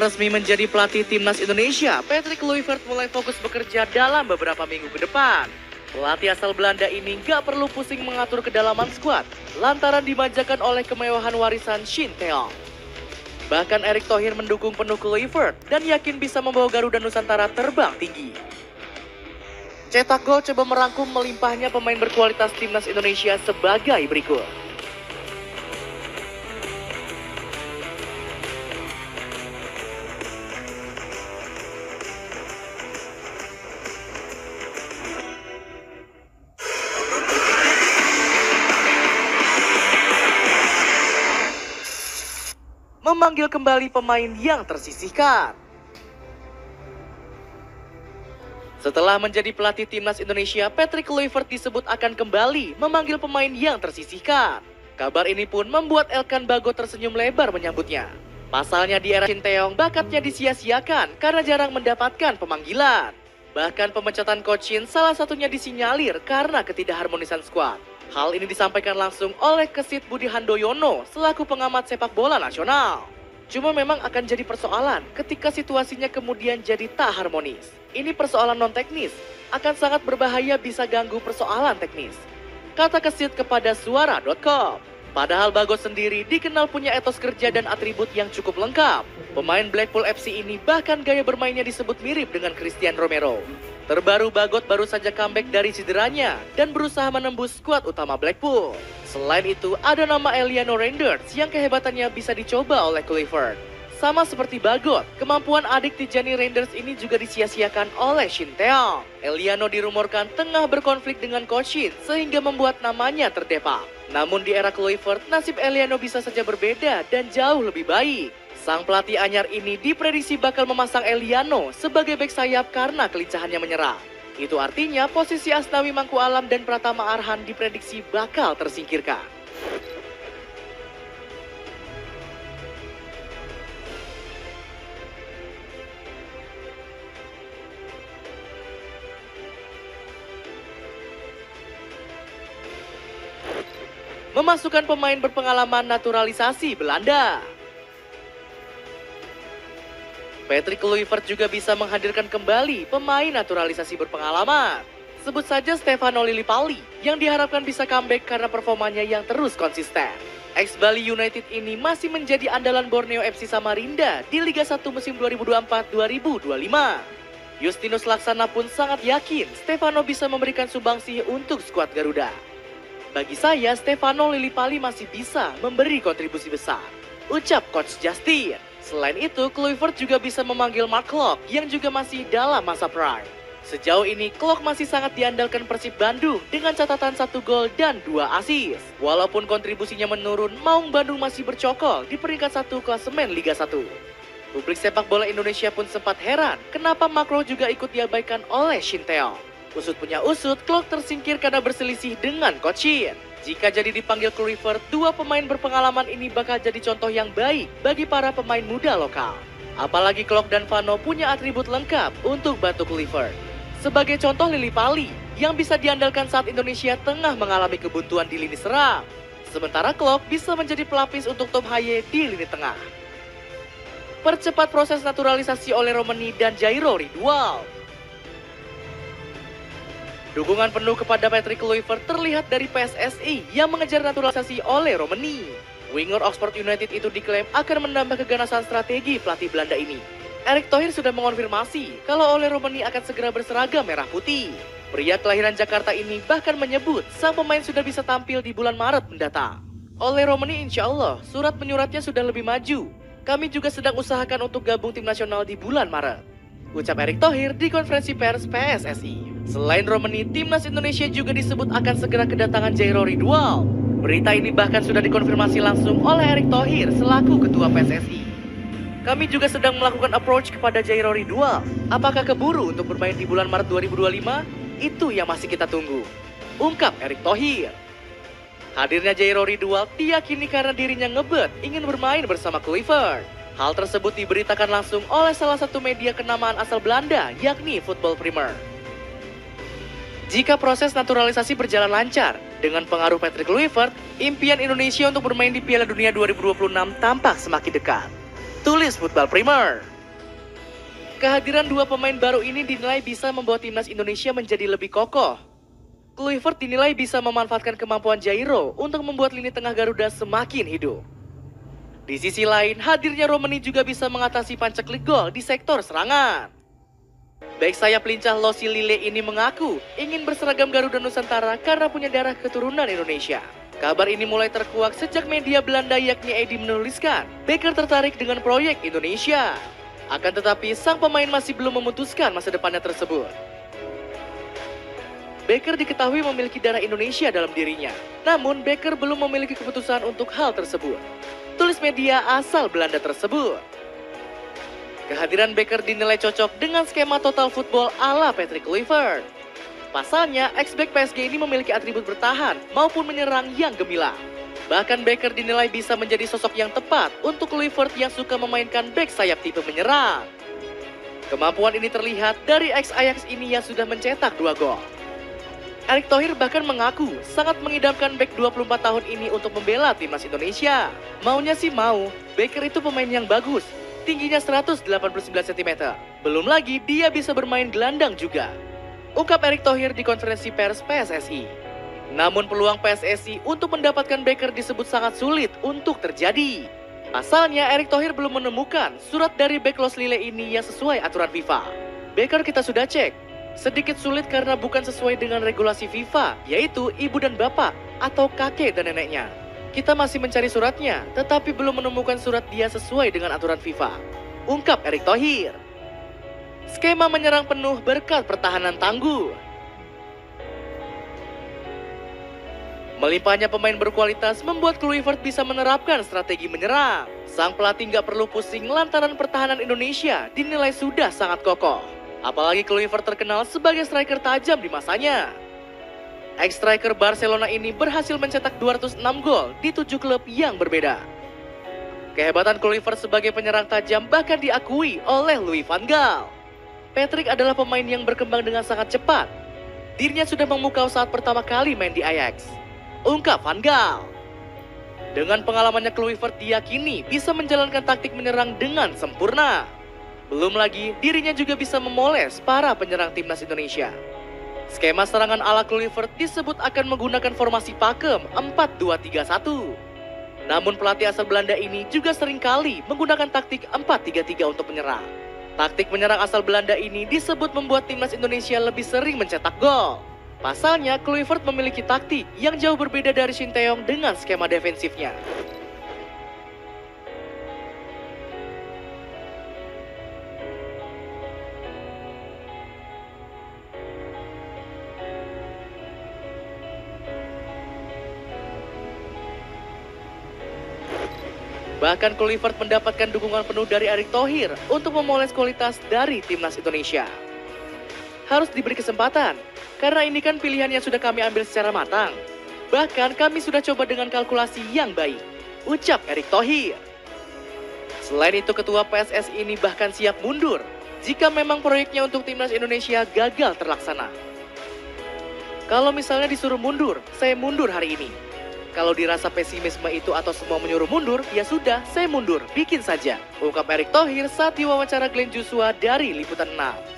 Setelah resmi menjadi pelatih timnas Indonesia, Patrick Kluivert mulai fokus bekerja dalam beberapa minggu ke depan. Pelatih asal Belanda ini gak perlu pusing mengatur kedalaman skuad, lantaran dimanjakan oleh kemewahan warisan Shin Tae-yong. Bahkan Erick Thohir mendukung penuh Kluivert dan yakin bisa membawa Garuda Nusantara terbang tinggi. Cetak gol coba merangkum melimpahnya pemain berkualitas timnas Indonesia sebagai berikut. Memanggil kembali pemain yang tersisihkan. Setelah menjadi pelatih timnas Indonesia, Patrick Kluivert disebut akan kembali memanggil pemain yang tersisihkan. Kabar ini pun membuat Elkan Bagot tersenyum lebar menyambutnya. Pasalnya di era Shin Tae-yong bakatnya disia-siakan karena jarang mendapatkan pemanggilan. Bahkan pemecatan Coach Shin salah satunya disinyalir karena ketidakharmonisan skuad. Hal ini disampaikan langsung oleh Kesit Budi Handoyono selaku pengamat sepak bola nasional. Cuma memang akan jadi persoalan ketika situasinya kemudian jadi tak harmonis. Ini persoalan non-teknis, akan sangat berbahaya bisa ganggu persoalan teknis, kata Kesit kepada Suara.com. Padahal Bagot sendiri dikenal punya etos kerja dan atribut yang cukup lengkap. Pemain Blackpool FC ini bahkan gaya bermainnya disebut mirip dengan Christian Romero. Terbaru Bagot baru saja comeback dari cederanya dan berusaha menembus skuad utama Blackpool. Selain itu ada nama Eliano Reinders yang kehebatannya bisa dicoba oleh Kluivert. Sama seperti Bagot, kemampuan adik Tijani Reinders ini juga disia-siakan oleh Shin Tae-yong. Eliano dirumorkan tengah berkonflik dengan Coach Shin sehingga membuat namanya terdepak. Namun di era Kluivert, nasib Eliano bisa saja berbeda dan jauh lebih baik. Sang pelatih anyar ini diprediksi bakal memasang Eliano sebagai bek sayap karena kelincahannya menyerang. Itu artinya posisi Asnawi Mangku Alam dan Pratama Arhan diprediksi bakal tersingkirkan. Memasukkan pemain berpengalaman naturalisasi Belanda. Patrick Kluivert juga bisa menghadirkan kembali pemain naturalisasi berpengalaman. Sebut saja Stefano Lillipali yang diharapkan bisa comeback karena performanya yang terus konsisten. Ex-Bali United ini masih menjadi andalan Borneo FC Samarinda di Liga 1 musim 2024-2025. Justinus Laksana pun sangat yakin Stefano bisa memberikan sumbangsi untuk skuad Garuda. Bagi saya, Stefano Lillipali masih bisa memberi kontribusi besar, ucap Coach Justin. Selain itu, Kluivert juga bisa memanggil Mark Klok yang juga masih dalam masa prime. Sejauh ini, Klok masih sangat diandalkan Persib Bandung dengan catatan 1 gol dan 2 assist. Walaupun kontribusinya menurun, Maung Bandung masih bercokol di peringkat 1 klasemen Liga 1. Publik sepak bola Indonesia pun sempat heran kenapa Mark Klok juga ikut diabaikan oleh Shin Tae-yong. Usut punya usut, Klok tersingkir karena berselisih dengan Coach Shin. Jika jadi dipanggil Kluivert, dua pemain berpengalaman ini bakal jadi contoh yang baik bagi para pemain muda lokal. Apalagi Klok dan Vano punya atribut lengkap untuk bantu Kluivert. Sebagai contoh Lillipali yang bisa diandalkan saat Indonesia tengah mengalami kebuntuan di lini serang. Sementara Klok bisa menjadi pelapis untuk Tom Haye di lini tengah. Percepat proses naturalisasi oleh Romani dan Jairo Ridwal. Dukungan penuh kepada Patrick Kluivert terlihat dari PSSI yang mengejar naturalisasi oleh Romani. Winger Oxford United itu diklaim akan menambah keganasan strategi pelatih Belanda ini. Erick Thohir sudah mengonfirmasi kalau Ole Romani akan segera berseragam merah putih. Pria kelahiran Jakarta ini bahkan menyebut sang pemain sudah bisa tampil di bulan Maret mendatang. Ole Romani insya Allah surat menyuratnya sudah lebih maju. Kami juga sedang usahakan untuk gabung tim nasional di bulan Maret, ucap Erick Thohir di konferensi pers PSSI. Selain Romani, timnas Indonesia juga disebut akan segera kedatangan Jairo Ridwal. Berita ini bahkan sudah dikonfirmasi langsung oleh Erick Thohir selaku ketua PSSI. Kami juga sedang melakukan approach kepada Jairo Ridwal. Apakah keburu untuk bermain di bulan Maret 2025? Itu yang masih kita tunggu, ungkap Erick Thohir. Hadirnya Jairo Ridwal diyakini karena dirinya ngebet ingin bermain bersama Kluivert. Hal tersebut diberitakan langsung oleh salah satu media kenamaan asal Belanda, yakni Football Primer. Jika proses naturalisasi berjalan lancar, dengan pengaruh Patrick Kluivert, impian Indonesia untuk bermain di Piala Dunia 2026 tampak semakin dekat. Tulis Football Primer. Kehadiran dua pemain baru ini dinilai bisa membawa timnas Indonesia menjadi lebih kokoh. Kluivert dinilai bisa memanfaatkan kemampuan Jairo untuk membuat lini tengah Garuda semakin hidup. Di sisi lain, hadirnya Romani juga bisa mengatasi pancaklik gol di sektor serangan. Bek sayap lincah Losi Lille ini mengaku ingin berseragam Garuda Nusantara karena punya darah keturunan Indonesia. Kabar ini mulai terkuak sejak media Belanda yakni Eddy menuliskan Becker tertarik dengan proyek Indonesia. Akan tetapi sang pemain masih belum memutuskan masa depannya tersebut. Becker diketahui memiliki darah Indonesia dalam dirinya. Namun Becker belum memiliki keputusan untuk hal tersebut. Tulis media asal Belanda tersebut. Kehadiran Becker dinilai cocok dengan skema total football ala Patrick Kluivert. Pasalnya, ex-back PSG ini memiliki atribut bertahan maupun menyerang yang gemilang. Bahkan Becker dinilai bisa menjadi sosok yang tepat untuk Kluivert yang suka memainkan back sayap tipe menyerang. Kemampuan ini terlihat dari ex-Ajax ini yang sudah mencetak 2 gol. Erick Thohir bahkan mengaku sangat mengidamkan back 24 tahun ini untuk membela timnas Indonesia. Maunya sih mau, Becker itu pemain yang bagus, tingginya 189 cm. Belum lagi dia bisa bermain gelandang juga. Ungkap Erick Thohir di konferensi pers PSSI. Namun peluang PSSI untuk mendapatkan Becker disebut sangat sulit untuk terjadi. Pasalnya Erick Thohir belum menemukan surat dari bek Los Lille ini yang sesuai aturan FIFA. Becker kita sudah cek, sedikit sulit karena bukan sesuai dengan regulasi FIFA, yaitu ibu dan bapak atau kakek dan neneknya. Kita masih mencari suratnya, tetapi belum menemukan surat dia sesuai dengan aturan FIFA. Ungkap Erick Thohir. Skema menyerang penuh berkat pertahanan tangguh. Melimpahnya pemain berkualitas membuat Kluivert bisa menerapkan strategi menyerang. Sang pelatih nggak perlu pusing lantaran pertahanan Indonesia dinilai sudah sangat kokoh. Apalagi Kluivert terkenal sebagai striker tajam di masanya. Ex-striker Barcelona ini berhasil mencetak 206 gol di 7 klub yang berbeda. Kehebatan Kluivert sebagai penyerang tajam bahkan diakui oleh Louis van Gaal. Patrick adalah pemain yang berkembang dengan sangat cepat. Dirinya sudah memukau saat pertama kali main di Ajax. Ungkap Van Gaal. Dengan pengalamannya Kluivert diyakini bisa menjalankan taktik menyerang dengan sempurna. Belum lagi dirinya juga bisa memoles para penyerang timnas Indonesia. Skema serangan ala Kluivert disebut akan menggunakan formasi pakem 4-2-3-1. Namun pelatih asal Belanda ini juga seringkali menggunakan taktik 4-3-3 untuk menyerang. Taktik menyerang asal Belanda ini disebut membuat timnas Indonesia lebih sering mencetak gol. Pasalnya, Kluivert memiliki taktik yang jauh berbeda dari Shin Tae-yong dengan skema defensifnya. Bahkan Kluivert mendapatkan dukungan penuh dari Erick Thohir untuk memoles kualitas dari timnas Indonesia. Harus diberi kesempatan, karena ini kan pilihan yang sudah kami ambil secara matang. Bahkan kami sudah coba dengan kalkulasi yang baik, ucap Erick Thohir. Selain itu ketua PSSI ini bahkan siap mundur jika memang proyeknya untuk timnas Indonesia gagal terlaksana. Kalau misalnya disuruh mundur, saya mundur hari ini. Kalau dirasa pesimisme itu atau semua menyuruh mundur, ya sudah, saya mundur, bikin saja. Ungkap Erick Thohir saat diwawancara Glenn Joshua dari Liputan 6.